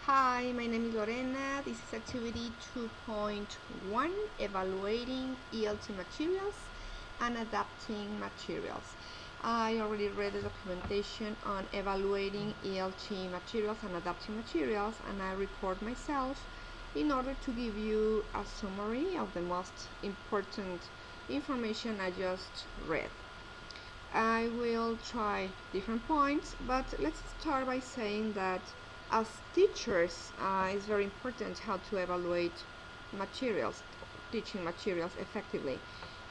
Hi, my name is Lorena. This is activity 2.1, evaluating ELT materials and adapting materials. I already read the documentation on evaluating ELT materials and adapting materials, and I record myself in order to give you a summary of the most important information I just read. I will try different points, but let's start by saying that as teachers, it's very important how to evaluate materials, teaching materials effectively.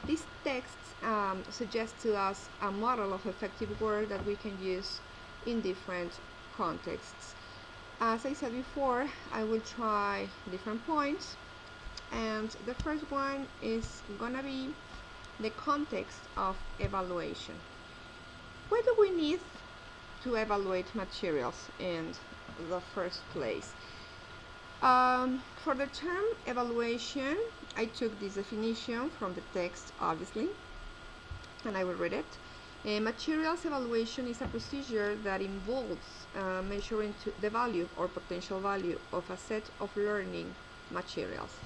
This text suggests to us a model of effective work that we can use in different contexts. As I said before, I will try different points, and the first one is gonna be the context of evaluation. Why do we need to evaluate materials in the first place? For the term evaluation, I took this definition from the text, obviously, and I will read it. Materials evaluation is a procedure that involves measuring the value or potential value of a set of learning materials.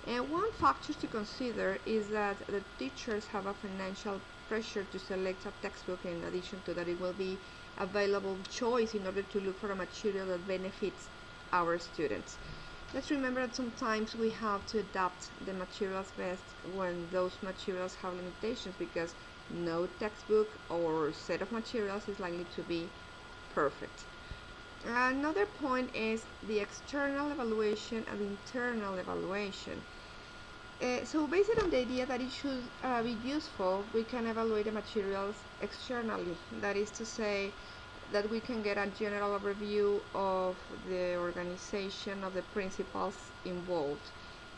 And one factor to consider is that the teachers have a financial pressure to select a textbook. In addition to that, it will be available choice in order to look for a material that benefits our students. Let's remember that sometimes we have to adapt the materials best when those materials have limitations, because no textbook or set of materials is likely to be perfect. Another point is the external evaluation and internal evaluation. So based on the idea that it should be useful, we can evaluate the materials externally. That is to say that we can get a general overview of the organization, of the principles involved.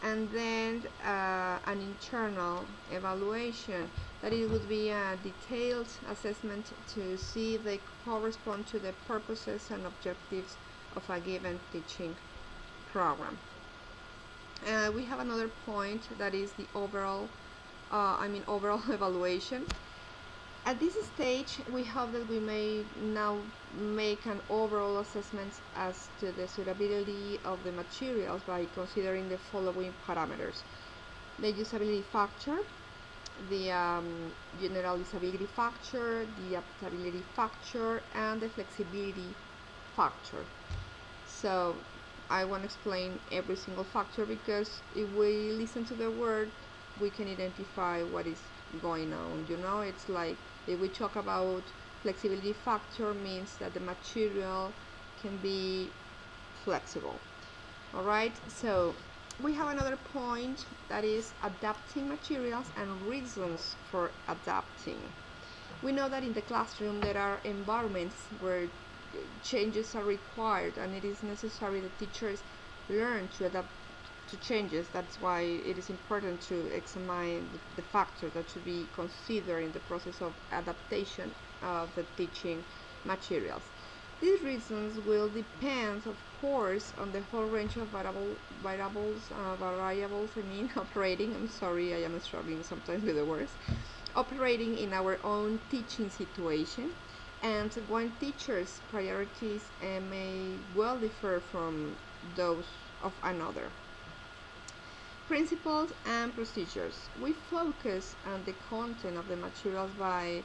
And then an internal evaluation, that it would be a detailed assessment to see if they correspond to the purposes and objectives of a given teaching program. We have another point, that is the overall evaluation. At this stage, we hope that we may now make an overall assessment as to the suitability of the materials by considering the following parameters: the usability factor, the general usability factor, the adaptability factor, and the flexibility factor. So I won't explain every single factor, because if we listen to the word, we can identify what is going on. It's like if we talk about flexibility factor, means that the material can be flexible. All right, so we have another point, that is adapting materials and reasons for adapting. We know that in the classroom there are environments where changes are required, and it is necessary that teachers learn to adapt to changes. That's why it is important to examine the factors that should be considered in the process of adaptation of the teaching materials. These reasons will depend, of course, on the whole range of variables operating. I'm sorry, I am struggling sometimes with the words. Operating in our own teaching situation, and one teacher's priorities may well differ from those of another. Principles and procedures. We focus on the content of the materials by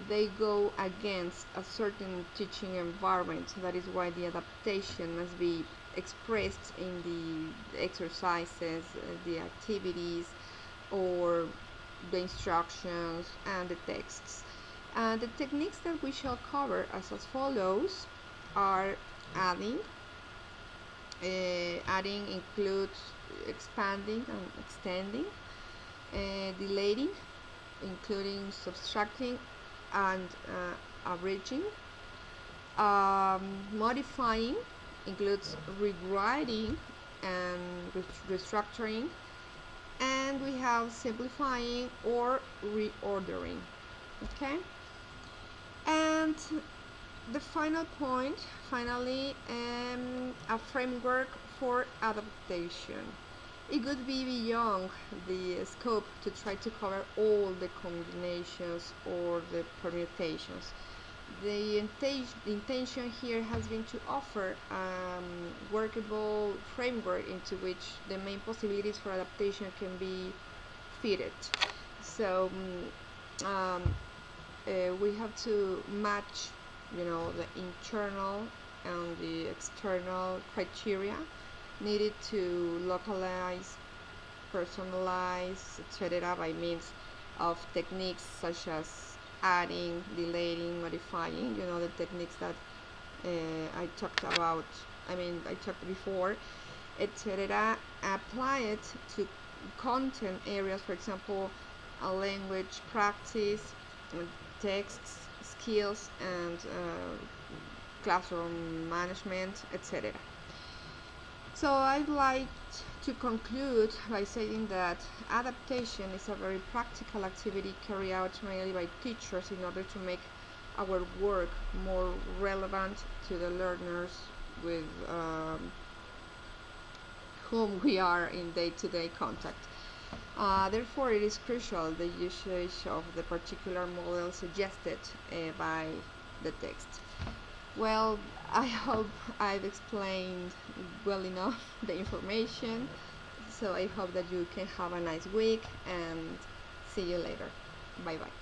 they go against a certain teaching environment. That is why the adaptation must be expressed in the exercises, the activities, or the instructions and the texts. The techniques that we shall cover as follows are adding. Adding includes expanding and extending. Deleting, including subtracting and averaging. Modifying includes rewriting and restructuring. And we have simplifying or reordering. Okay, and the final point, finally, a framework for adaptation. It could be beyond the scope to try to cover all the combinations or the permutations, The intention here has been to offer workable framework into which the main possibilities for adaptation can be fitted. So we have to match, the internal and the external criteria needed to localize, personalize, etc. by means of techniques such as adding, deleting, modifying, the techniques that I talked about, I talked before, etc. Apply it to content areas, for example, a language practice, texts, skills, and classroom management, etc. So I'd like to conclude by saying that adaptation is a very practical activity carried out mainly by teachers in order to make our work more relevant to the learners with whom we are in day-to-day contact. Therefore, it is crucial the usage of the particular model suggested by the text. Well, I hope I've explained well enough the information, so I hope that you can have a nice week and see you later. Bye bye.